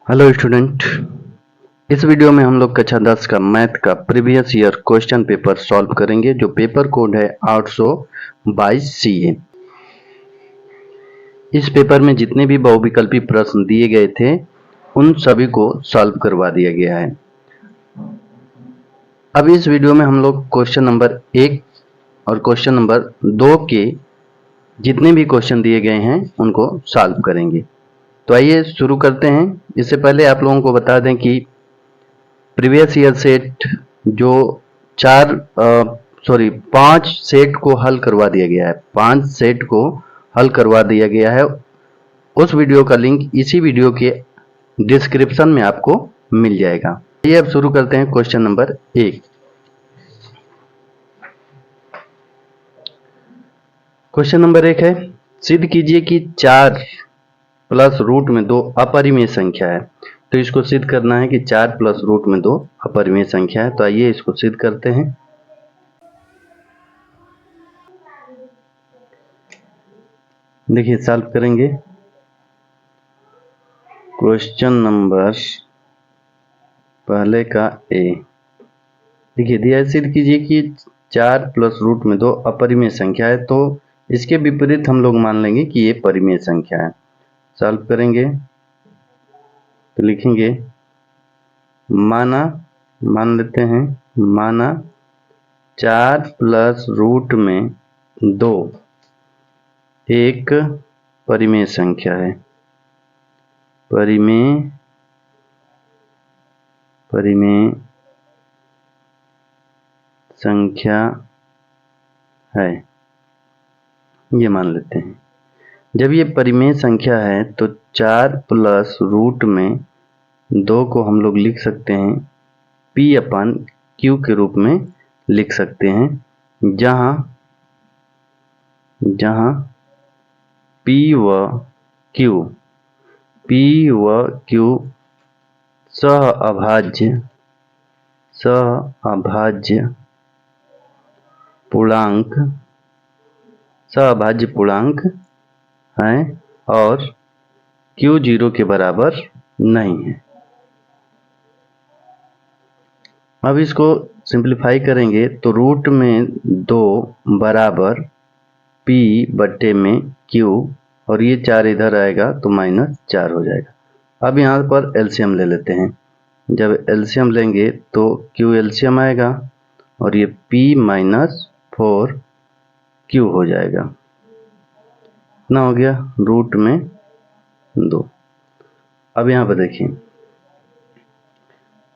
Hello student. इस video में हम लोग कक्षा 10 का मैथ का previous year question paper solve करेंगे जो पेपर कोड है 822 CA। इस पेपर में जितने भी बहुविकल्पी प्रश्न दिए गए थे उन सभी को सॉल्व करवा दिया गया है। अब इस वीडियो में हम लोग क्वेश्चन नंबर 1 और क्वेश्चन नंबर 2 के जितने भी क्वेश्चन दिए गए हैं उनको सॉल्व करेंगे। तो आइए शुरू करते हैं। इससे पहले आप लोगों को बता दें कि प्रीवियस ईयर सेट जो पांच सेट को हल करवा दिया गया है, 5 सेट को हल करवा दिया गया है। उस वीडियो का लिंक इसी वीडियो के डिस्क्रिप्शन में आपको मिल जाएगा। ये अब शुरू करते हैं क्वेश्चन नंबर 1। क्वेश्चन नंबर 1 है, सिद्ध कीजिए कि 4 प्लस रूट में 2 अपरिमेय संख्या है। तो इसको सिद्ध करना है कि 4 प्लस रूट में 2 अपरिमेय संख्या है। तो आइए इसको सिद्ध करते हैं। देखिए सॉल्व करेंगे। क्वेश्चन नंबर पहले का ए। देखिए दिया है, सिद्ध कीजिए कि 4 प्लस रूट में 2 अपरिमेय संख्या है। तो इसके विपरीत हम लोग मान लेंगे कि ये परिमेय संख्या है। सॉल्व करेंगे तो लिखेंगे मान लेते हैं माना 4 प्लस रूट में 2 एक परिमेय संख्या है। परिमेय संख्या है, ये मान लेते हैं। जब ये परिमेय संख्या है तो 4 प्लस रूट में 2 को हम लोग लिख सकते हैं P/Q के रूप में लिख सकते हैं, जहां P व Q सह अभाज्य पूर्णांक हैं और Q 0 के बराबर नहीं है। अब इसको सिंप्लीफाई करेंगे तो रूट में 2 बराबर P बट्टे में Q और ये 4 इधर आएगा तो -4 हो जाएगा। अब यहाँ पर एलसीएम ले लेते हैं। जब एलसीएम लेंगे तो Q एलसीएम आएगा और ये P -4 Q हो जाएगा। इतना हो गया रूट में 2। अब यहाँ पर देखिए,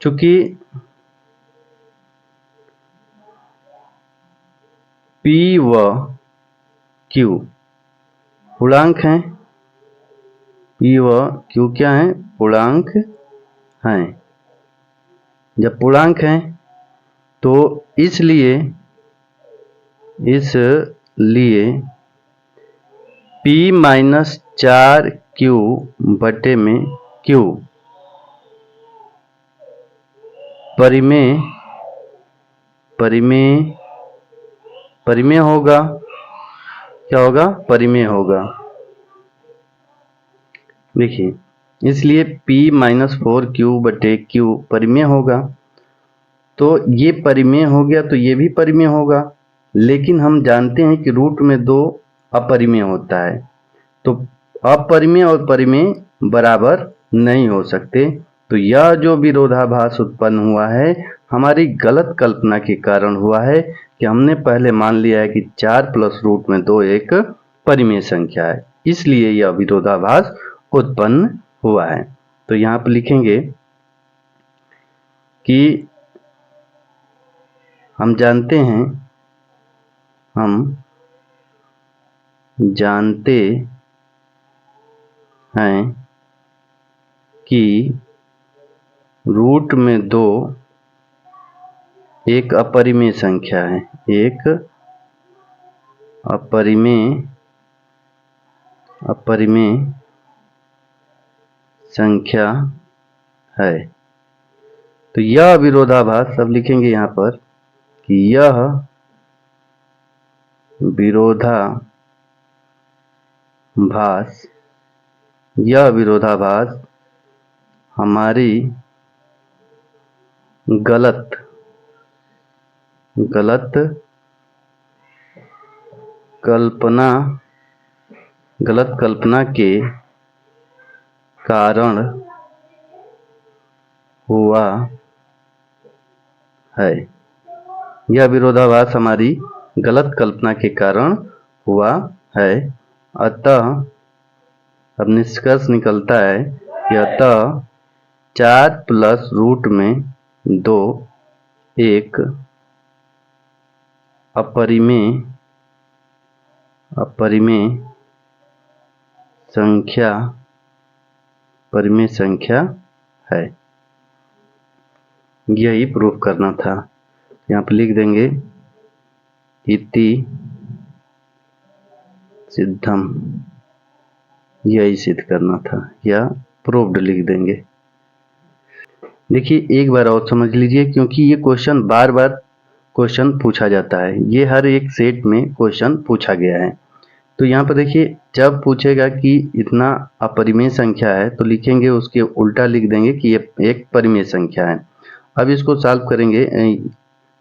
चूंकि P व Q पूर्णांक हैं, P व Q क्या हैं? पूर्णांक हैं। जब पूर्णांक हैं तो इसलिए P -4Q बटे में Q परिमेय होगा। क्या होगा? परिमेय होगा। देखिए इसलिए P -4Q बटे Q परिमेय होगा। तो ये परिमेय हो गया तो ये भी परिमेय होगा, लेकिन हम जानते हैं कि रूट में 2 अपरिमेय होता है। तो अपरिमेय और परिमेय बराबर नहीं हो सकते। तो यह जो विरोधाभास उत्पन्न हुआ है हमारी गलत कल्पना के कारण हुआ है कि हमने पहले मान लिया है कि 4 प्लस रूट में 2 एक परिमेय संख्या है, इसलिए यह विरोधाभास उत्पन्न हुआ है। तो यहाँ पर लिखेंगे कि हम जानते हैं कि रूट में 2 एक अपरिमेय संख्या है, एक अपरिमेय संख्या है। तो यह विरोधाभास, सब लिखेंगे यहाँ पर कि यह विरोधाभास हमारी गलत कल्पना के कारण हुआ है। यह विरोधाभास हमारी गलत कल्पना के कारण हुआ है। अतः अब निष्कर्ष निकलता है कि अतः 4 प्लस रूट में 2 एक अपरिमेय संख्या है। यही प्रूफ करना था। यहाँ पर लिख देंगे इति सिद्धम, यही सिद्ध करना था या प्रूव्ड लिख देंगे। देखिए एक बार और समझ लीजिए, क्योंकि ये क्वेश्चन बार बार क्वेश्चन पूछा जाता है, ये हर एक सेट में क्वेश्चन पूछा गया है। तो यहाँ पर देखिए जब पूछेगा कि इतना अपरिमेय संख्या है तो लिखेंगे उसके उल्टा लिख देंगे कि ये एक परिमेय संख्या है। अब इसको सॉल्व करेंगे।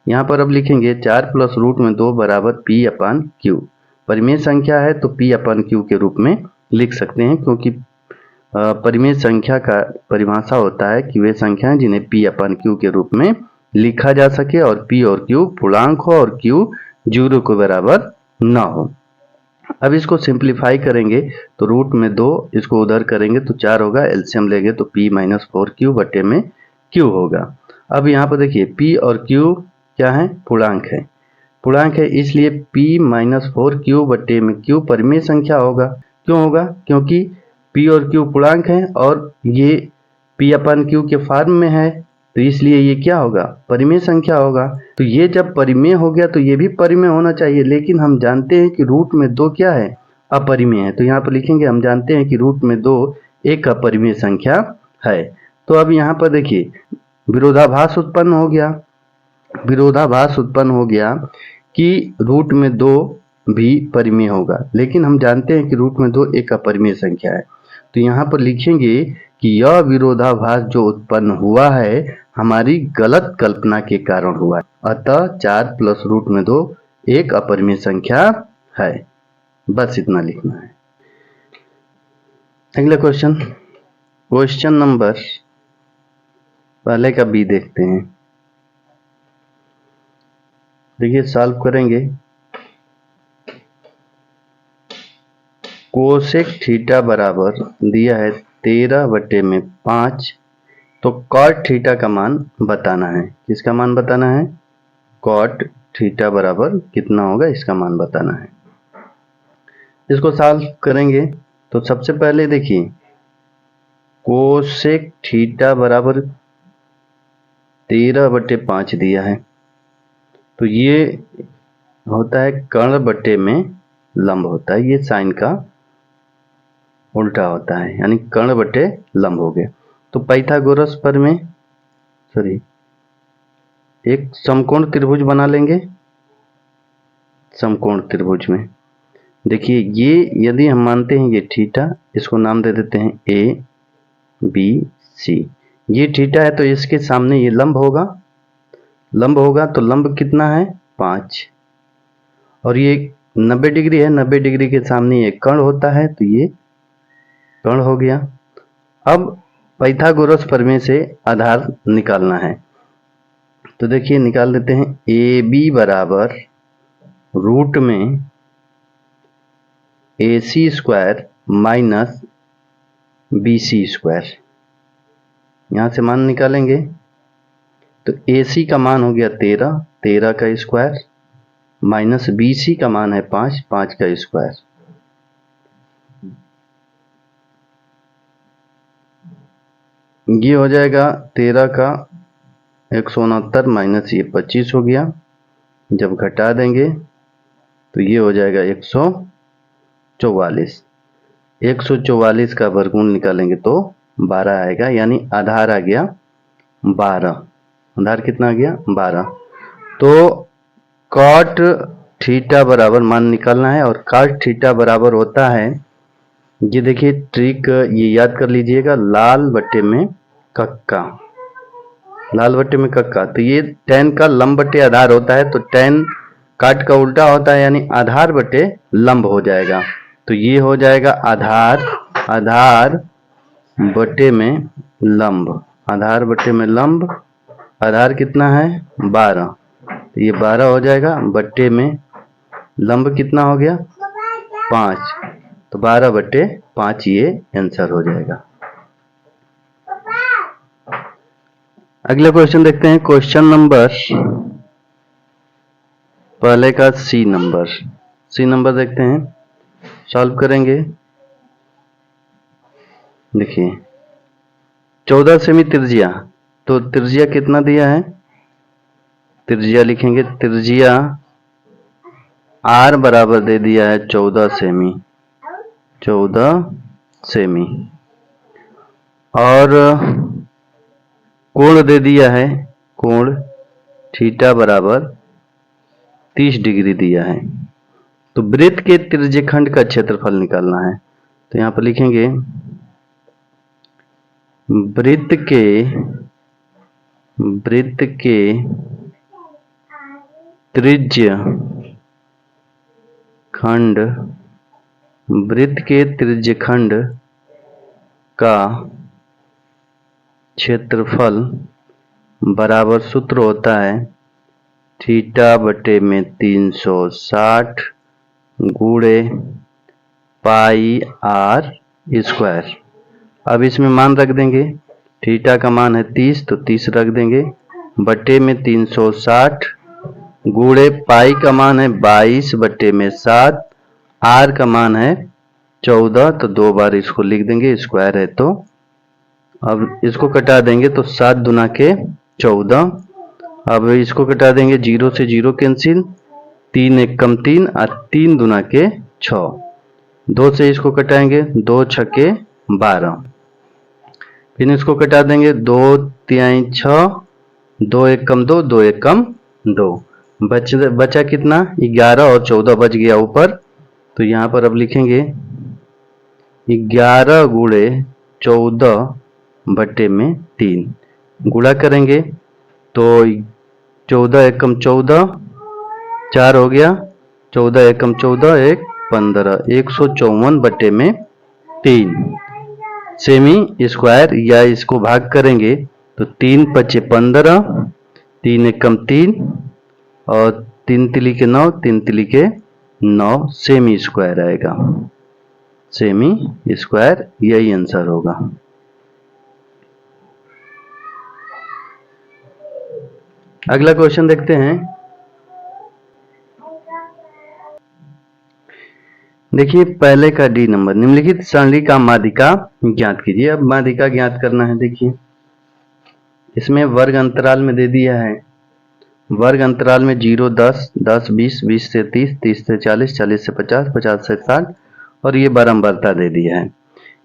यहाँ पर अब लिखेंगे 4 प्लस रूट में 2 बराबर पी अपन क्यू। परिमेय संख्या है तो पी अपन क्यू के रूप में लिख सकते हैं, क्योंकि परिमेय संख्या का परिभाषा होता है कि वे संख्याएं जिन्हें पी अपन क्यू के रूप में लिखा जा सके और पी और क्यू पूर्णांक हो और क्यू 0 के बराबर न हो। अब इसको सिंप्लीफाई करेंगे तो रूट में 2 इसको उधर करेंगे तो 4 होगा, एलसीएम लेंगे तो p माइनस 4q बटे में q होगा। अब यहाँ पर देखिए p और q क्या है, पूर्णांक है, इसलिए p माइनस 4q बटे में q परिमेय संख्या होगा। क्यों होगा, क्योंकि p और q पूर्णांक है और ये p अपन q के फॉर्म में है, तो इसलिए ये क्या होगा, परिमेय संख्या होगा। तो ये जब परिमेय हो गया तो ये भी परिमेय होना चाहिए, लेकिन हम जानते हैं कि रूट में 2 क्या है, अपरिमेय है। तो यहाँ पर लिखेंगे हम जानते हैं कि रूट में 2 एक अपरिमेय संख्या है। तो अब यहाँ पर देखिए विरोधाभास उत्पन्न हो गया कि रूट में 2 भी परिमेय होगा, लेकिन हम जानते हैं कि रूट में 2 एक अपरिमेय संख्या है। तो यहाँ पर लिखेंगे कि यह विरोधाभास जो उत्पन्न हुआ है हमारी गलत कल्पना के कारण हुआ है। अतः 4 प्लस रूट में 2 एक अपरिमेय संख्या है। बस इतना लिखना है। अगला क्वेश्चन नंबर पहले का बी देखते हैं। देखिए सॉल्व करेंगे। कोसेक थीटा बराबर दिया है 13 बटे में 5, तो कॉट थीटा का मान बताना है। किसका मान बताना है, कॉट थीटा बराबर कितना होगा इसका मान बताना है। इसको सॉल्व करेंगे तो सबसे पहले देखिए कोसेक थीटा बराबर 13 बटे 5 दिया है, तो ये होता है कर्ण बटे में लंब होता है, ये साइन का उल्टा होता है, यानी कर्ण बटे लंब हो गया। तो पाइथागोरस पर में एक समकोण त्रिभुज बना लेंगे। समकोण त्रिभुज में देखिए ये यदि हम मानते हैं ये थीटा, इसको नाम दे देते हैं ए बी सी। ये थीटा है तो इसके सामने ये लंब होगा, तो लंब कितना है 5, और ये 90 डिग्री है, 90 डिग्री के सामने ये कर्ण होता है, तो ये कर्ण हो गया। अब पाइथागोरस प्रमेय से आधार निकालना है, तो देखिए निकाल देते हैं। ए बी बराबर रूट में AC square minus BC square, यहाँ से मान निकालेंगे तो AC का मान हो गया 13 का स्क्वायर माइनस BC का मान है 5 का स्क्वायर। ये हो जाएगा 13 का 169 माइनस ये 25 हो गया। जब घटा देंगे तो ये हो जाएगा 144। 144 का वर्गमूल निकालेंगे तो 12 आएगा, यानी आधार आ गया 12। आधार कितना आ गया 12। तो कॉट थीटा बराबर मान निकालना है, और कॉट थीटा बराबर होता है, ये देखिए ट्रिक ये याद कर लीजिएगा, लाल बटे में कक्का, लाल बट्टे में कक्का। तो ये tan का लंब बट्टे आधार होता है, तो tan काट का उल्टा होता है, यानी आधार बटे लंब हो जाएगा। तो ये हो जाएगा आधार बटे में लंब, आधार बटे में लंब। आधार कितना है 12, तो ये 12 हो जाएगा, बट्टे में लंब कितना हो गया 5, तो 12/5 ये आंसर हो जाएगा। अगला क्वेश्चन देखते हैं, क्वेश्चन नंबर पहले का सी नंबर देखते हैं, सॉल्व करेंगे। देखिए 14 सेमी त्रिज्या, तो त्रिज्या कितना दिया है, त्रिज्या लिखेंगे, त्रिज्या r बराबर दे दिया है 14 सेमी, 14 सेमी, और कोण दे दिया है, कोण थीटा बराबर 30 डिग्री दिया है। तो वृत्त के त्रिज्यखंड का क्षेत्रफल निकालना है। तो यहाँ पर लिखेंगे वृत्त के त्रिज्यखंड, वृत्त के त्रिज्यखंड का क्षेत्रफल बराबर सूत्र होता है थीटा बटे में 360 गुणे पाई r स्क्वायर। अब इसमें मान रख देंगे, थीटा का मान है 30, तो 30 रख देंगे, बटे में 360 गुणे पाई का मान है 22 बटे में 7, r का मान है 14, तो 2 बार इसको लिख देंगे, स्क्वायर है तो। अब इसको कटा देंगे तो 7 दूना के 14, अब इसको कटा देंगे, 0 से 0 कैंसिल, 3 एक कम 3 और 3 दूना के 6, 2 से इसको कटाएंगे, 2 छके 12, फिर इसको कटा देंगे, 2 तिहाई 6, 2 एक कम 2, 2 एक कम 2, बचा कितना 11 और 14 बच गया ऊपर। तो यहाँ पर अब लिखेंगे 11 गुणे 14 बटे में 3, गुणा करेंगे तो 14 एकम 14, 4 हो गया, 14 एकम 14 एक 15, 154 बटे में 3 सेमी स्क्वायर, या इसको भाग करेंगे तो 3 पचे 15, 3 एकम 3 और 3 तिली के 9, 3 तिली के 9 सेमी स्क्वायर आएगा, सेमी स्क्वायर, यही आंसर होगा। अगला क्वेश्चन देखते हैं। देखिए पहले का डी नंबर, निम्नलिखित सारणी का माध्यिका ज्ञात कीजिए। अब माध्यिका ज्ञात करना है। देखिए इसमें वर्ग अंतराल में दे दिया है, वर्ग अंतराल में 0, 10, 10, 20, 20 से 30, 30 से 40, 40 से 50, 50 से 60, और ये बारंबारता दे दिया है।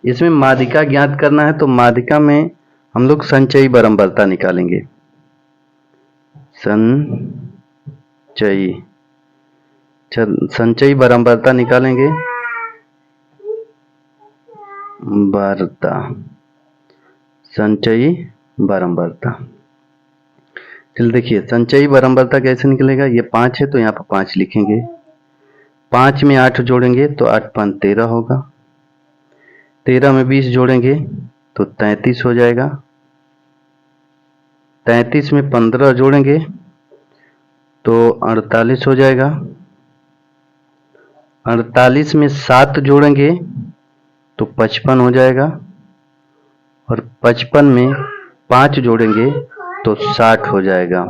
इसमें माध्यिका ज्ञात करना है, तो माध्यिका में हम लोग संचयी बारंबारता निकालेंगे, संचयी बारंबारता निकालेंगे, बारता, संचयी बारंबारता। चलिए देखिए संचयी बारंबारता कैसे निकलेगा, ये 5 है तो यहाँ पर 5 लिखेंगे, 5 में 8 जोड़ेंगे तो 8 5 13 होगा, 13 में 20 जोड़ेंगे तो 33 हो जाएगा, 33 में 15 जोड़ेंगे तो 48 हो जाएगा, 48 में 7 जोड़ेंगे तो 55 हो जाएगा, और 55 में 5 जोड़ेंगे तो 60 हो जाएगा।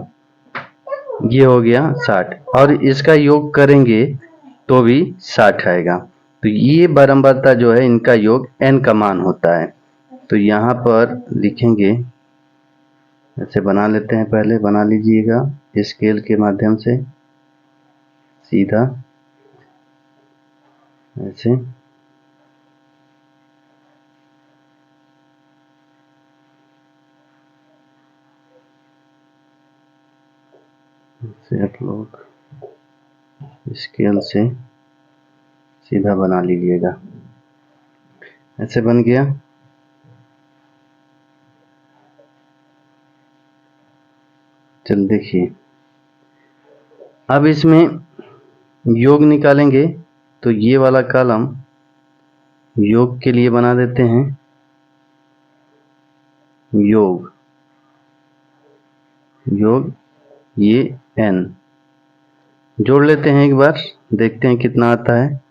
ये हो गया 60, और इसका योग करेंगे तो भी 60 आएगा। तो ये बारंबारता जो है इनका योग n का मान होता है। तो यहाँ पर लिखेंगे, ऐसे बना लेते हैं, पहले बना लीजिएगा स्केल के माध्यम से सीधा ऐसे, आप लोग स्केल से सीधा बना लीजिएगा, ऐसे बन गया। चल देखिए, अब इसमें योग निकालेंगे तो ये वाला कॉलम योग के लिए बना देते हैं। योग ये n जोड़ लेते हैं एक बार, देखते हैं कितना आता है।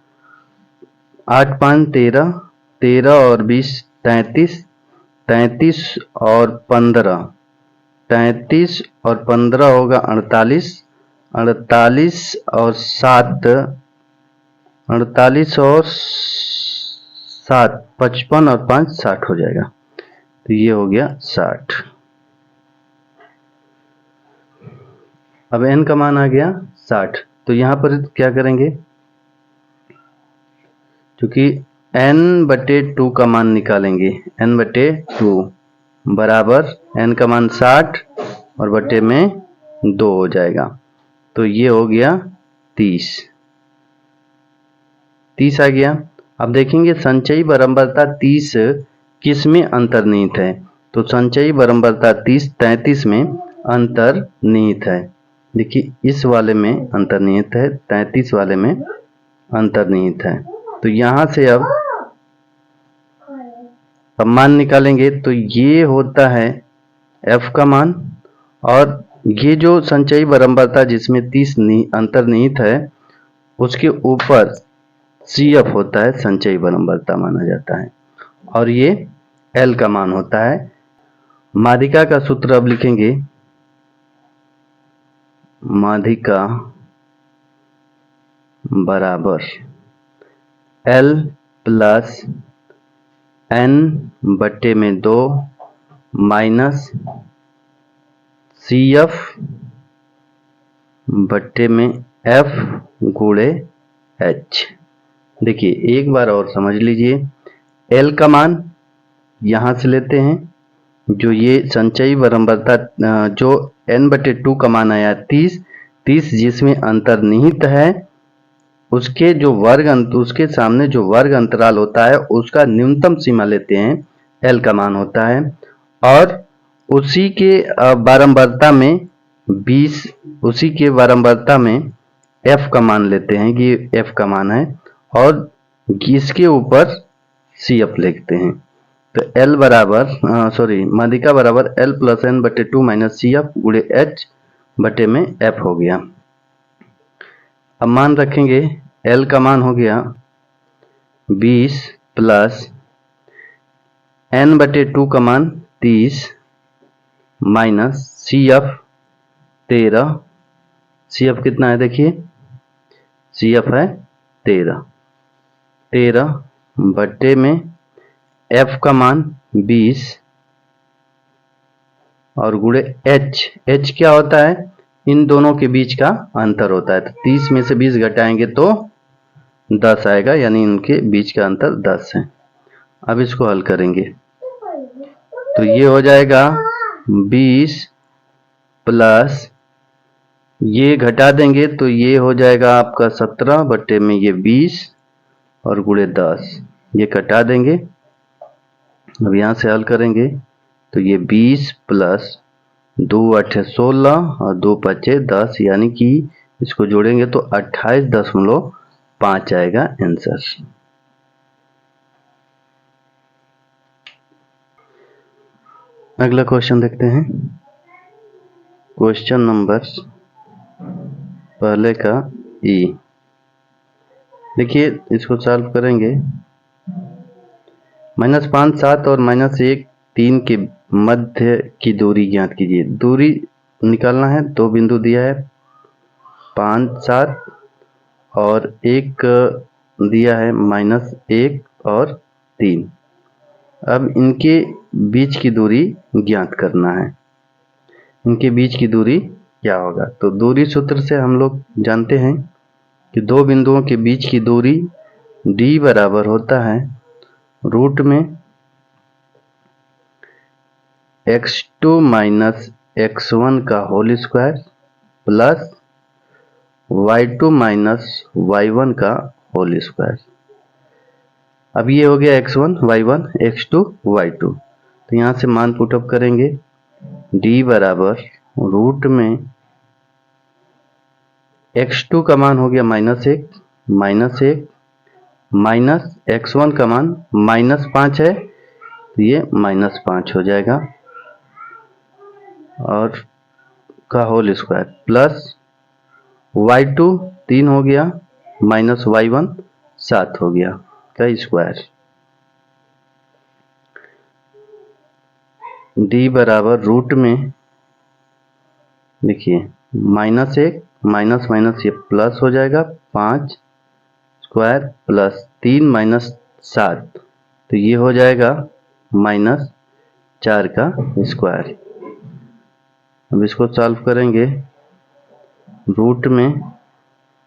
8 5 13, 13 और 20 33, 33 और 15, 33 और 15 होगा 48, 48 और 7, 48 और 7 55 और 5 60 हो जाएगा। तो ये हो गया 60। अब n का मान आ गया 60, तो यहाँ पर क्या करेंगे, क्योंकि n/2 का मान निकालेंगे। n/2 बराबर n का मान 60 और बटे में 2 हो जाएगा, तो ये हो गया 30। 30 आ गया। अब देखेंगे संचयी बारंबारता 30 किस में अंतर्निहित है, तो संचयी बारंबारता 30 33 में अंतर्निहित है। देखिए इस वाले में अंतर्निहित है, 33 वाले में अंतर्निहित है। तो यहां से अब मान निकालेंगे तो ये होता है f का मान, और ये जो संचयी बारंबारता जिसमें 30 अंतर्निहित है उसके ऊपर CF होता है, संचयी बारंबारता माना जाता है, और ये L का मान होता है। माध्यिका का सूत्र अब लिखेंगे, माध्यिका बराबर L plus n/2 minus CF बट्टे में F गुणे H। देखिए एक बार और समझ लीजिए, L का मान यहां से लेते हैं, जो ये संचयी बारंबारता जो n/2 का मान आया 30 जिसमें अंतर्निहित है, उसके जो उसके सामने जो वर्ग अंतराल होता है उसका न्यूनतम सीमा लेते हैं, L का मान होता है, और उसी के बारंबारता में 20, उसी के बारंबारता में F का मान लेते हैं कि F का मान है, और इसके ऊपर CF लिखते हैं। तो L बराबर माध्यिका बराबर L plus n/2 minus CF गुणे H बटे में F हो गया। अब मान रखेंगे, L का मान हो गया 20 प्लस n/2 का मान 30 माइनस CF 13, CF कितना है देखिए, CF है 13 बटे में F का मान 20 और गुणे H क्या होता है, इन दोनों के बीच का अंतर होता है। तो 30 में से 20 घटाएंगे तो 10 आएगा, यानी इनके बीच का अंतर 10 है। अब इसको हल करेंगे तो ये हो जाएगा 20 प्लस, ये घटा देंगे तो ये हो जाएगा आपका 17 बटे में ये 20 और गुणे 10, ये घटा देंगे। अब यहाँ से हल करेंगे तो ये 20 प्लस 2 8 16 और 2 5 10, यानी कि इसको जोड़ेंगे तो 28.5 आएगा आंसर। अगला क्वेश्चन देखते हैं, क्वेश्चन नंबर पहले का E। देखिए इसको सॉल्व करेंगे, -5 7 और -1 3 के मध्य की दूरी ज्ञात कीजिए। दूरी निकालना है, दो बिंदु दिया है 5 7 और एक दिया है -1 और 3। अब इनके बीच की दूरी ज्ञात करना है। इनके बीच की दूरी क्या होगा, तो दूरी सूत्र से हम लोग जानते हैं कि दो बिंदुओं के बीच की दूरी D बराबर होता है रूट में x2 माइनस x1 का whole square plus y2 minus y1 का होल स्क्वायर। अब ये हो गया x1 y1 x2 y2, तो यहाँ से मान पुटअप करेंगे D बराबर रूट में x2 का मान हो गया -1 माइनस x1 का मान -5 है, तो ये -5 हो जाएगा, और का होल स्क्वायर प्लस y2 3 हो गया माइनस y1 7 हो गया का स्क्वायर। d बराबर रूट में देखिए -1 माइनस माइनस ये प्लस हो जाएगा 5 स्क्वायर प्लस 3 माइनस 7, तो ये हो जाएगा -4 का स्क्वायर। अब इसको सॉल्व करेंगे, रूट में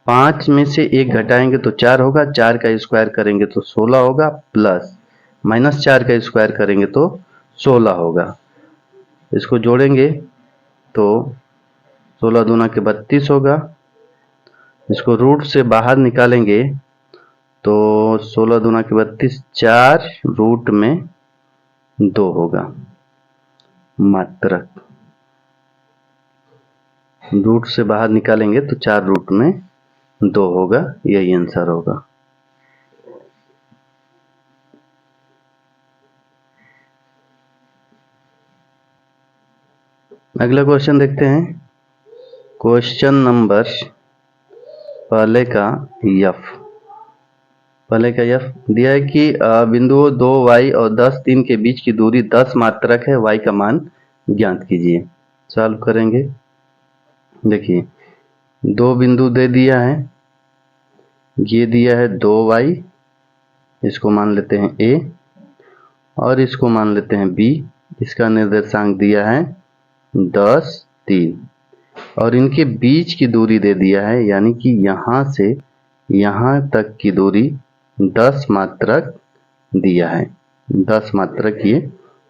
5 में से 1 घटाएंगे तो 4 होगा, 4 का स्क्वायर करेंगे तो 16 होगा, प्लस -4 का स्क्वायर करेंगे तो 16 होगा। इसको जोड़ेंगे तो 16 दूना के 32 होगा। इसको रूट से बाहर निकालेंगे तो 16 दूना के 32, 4 रूट में 2 होगा मात्रक। रूट से बाहर निकालेंगे तो 4 रूट में 2 होगा, यही आंसर होगा। अगला क्वेश्चन देखते हैं। क्वेश्चन नंबर पहले का f दिया है कि बिंदुओं 2y और 10 3 के बीच की दूरी 10 मात्रक है, y का मान ज्ञात कीजिए। सॉल्व करेंगे। देखिए 2 बिंदु दे दिया है, ये दिया है 2y, इसको मान लेते हैं a, और इसको मान लेते हैं b। इसका निर्देशांक दिया है 10 3, और इनके बीच की दूरी दे दिया है, यानी कि यहाँ से यहाँ तक की दूरी 10 मात्रक दिया है, 10 मात्रक ये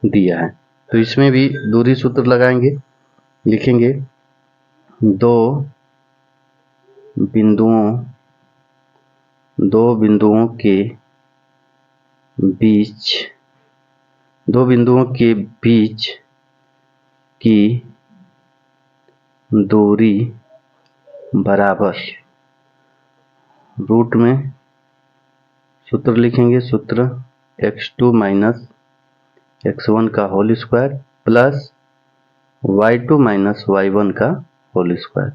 दिया है। तो इसमें भी दूरी सूत्र लगाएंगे, लिखेंगे दो बिंदुओं के बीच की दूरी बराबर, रूट में सूत्र लिखेंगे, सूत्र x2 माइनस x1 का whole square plus y2 minus y1 का होल स्क्वायर।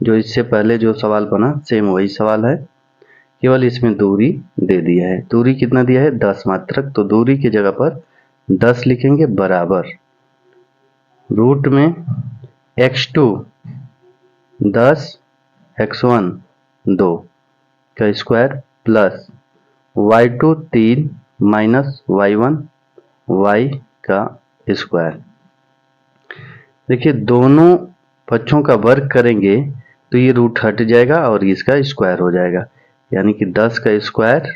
जो इससे पहले जो सवाल बना सेम वही सवाल है, केवल इसमें दूरी दे दिया है। दूरी कितना दिया है 10 मात्रक, तो दूरी की जगह पर 10 लिखेंगे बराबर रूट में x2 10 x1 2 का square plus y2 3 minus y1 y का स्क्वायर। देखिए दोनों पक्षों का वर्ग करेंगे तो ये रूट हट जाएगा और इसका स्क्वायर हो जाएगा, यानी कि 10 का स्क्वायर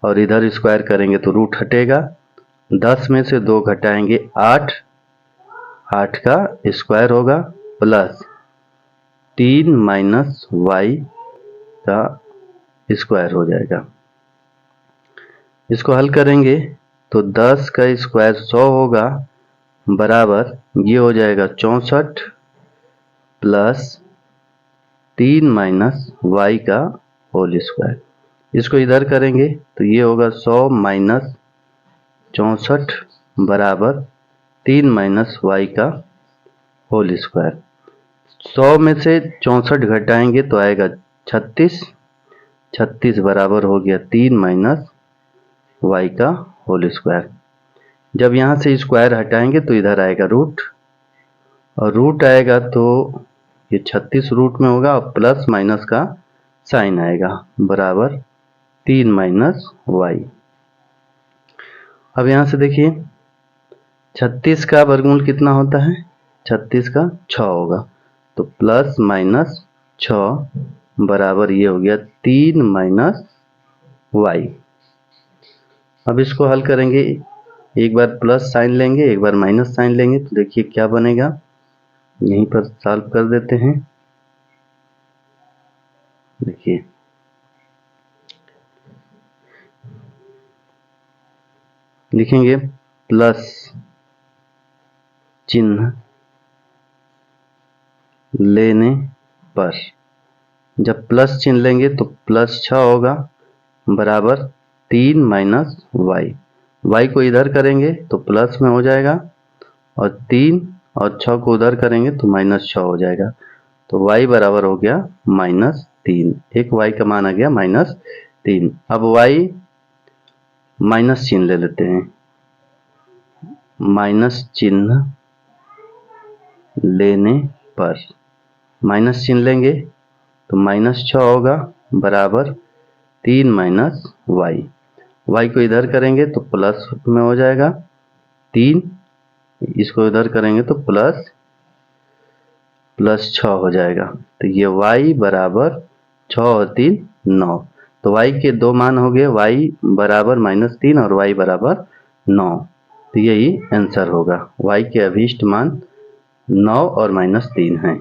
और इधर स्क्वायर करेंगे तो रूट हटेगा, 10 में से 2 घटाएंगे 8, 8 का स्क्वायर होगा प्लस 3 माइनस y का स्क्वायर हो जाएगा। इसको हल करेंगे तो 10 का स्क्वायर 100 होगा, बराबर ये हो जाएगा 64 प्लस 3 माइनस y का होल स्क्वायर। इसको इधर करेंगे तो ये होगा 100 माइनस 64 बराबर 3 माइनस y का होल स्क्वायर। 100 में से 64 घटाएंगे तो आएगा 36, 36 बराबर हो गया 3 माइनस y का होल स्क्वायर। जब यहाँ से स्क्वायर हटाएंगे तो इधर आएगा रूट, और रूट आएगा तो ये 36 रूट में होगा और प्लस माइनस का साइन आएगा बराबर 3 माइनस y। अब यहाँ से देखिए 36 का वर्गमूल कितना होता है, 36 का 6 होगा, तो प्लस माइनस 6 बराबर ये हो गया 3 माइनस y। अब इसको हल करेंगे, एक बार प्लस साइन लेंगे एक बार माइनस साइन लेंगे, तो देखिए क्या बनेगा, यहीं पर सॉल्व कर देते हैं। देखिए लिखेंगे प्लस चिन्ह लेने पर, जब प्लस चिन्ह लेंगे तो प्लस 6 होगा बराबर 3 माइनस वाई। वाई को इधर करेंगे तो प्लस में हो जाएगा और 3 और 6 को उधर करेंगे तो -6 हो जाएगा। तो y बराबर हो गया -3। एक y का मान आ गया -3। अब y माइनस चिन्ह ले लेते हैं, माइनस चिन्ह लेने पर, माइनस चिन्ह लेंगे तो -6 होगा बराबर 3 माइनस वाई। वाई को इधर करेंगे तो प्लस में हो जाएगा 3, इसको इधर करेंगे तो प्लस 6 हो जाएगा। तो ये y बराबर 6 और 3 9। तो y के दो मान हो गए, y बराबर -3 और y बराबर 9। तो यही आंसर होगा, y के अभीष्ट मान 9 और -3 हैं।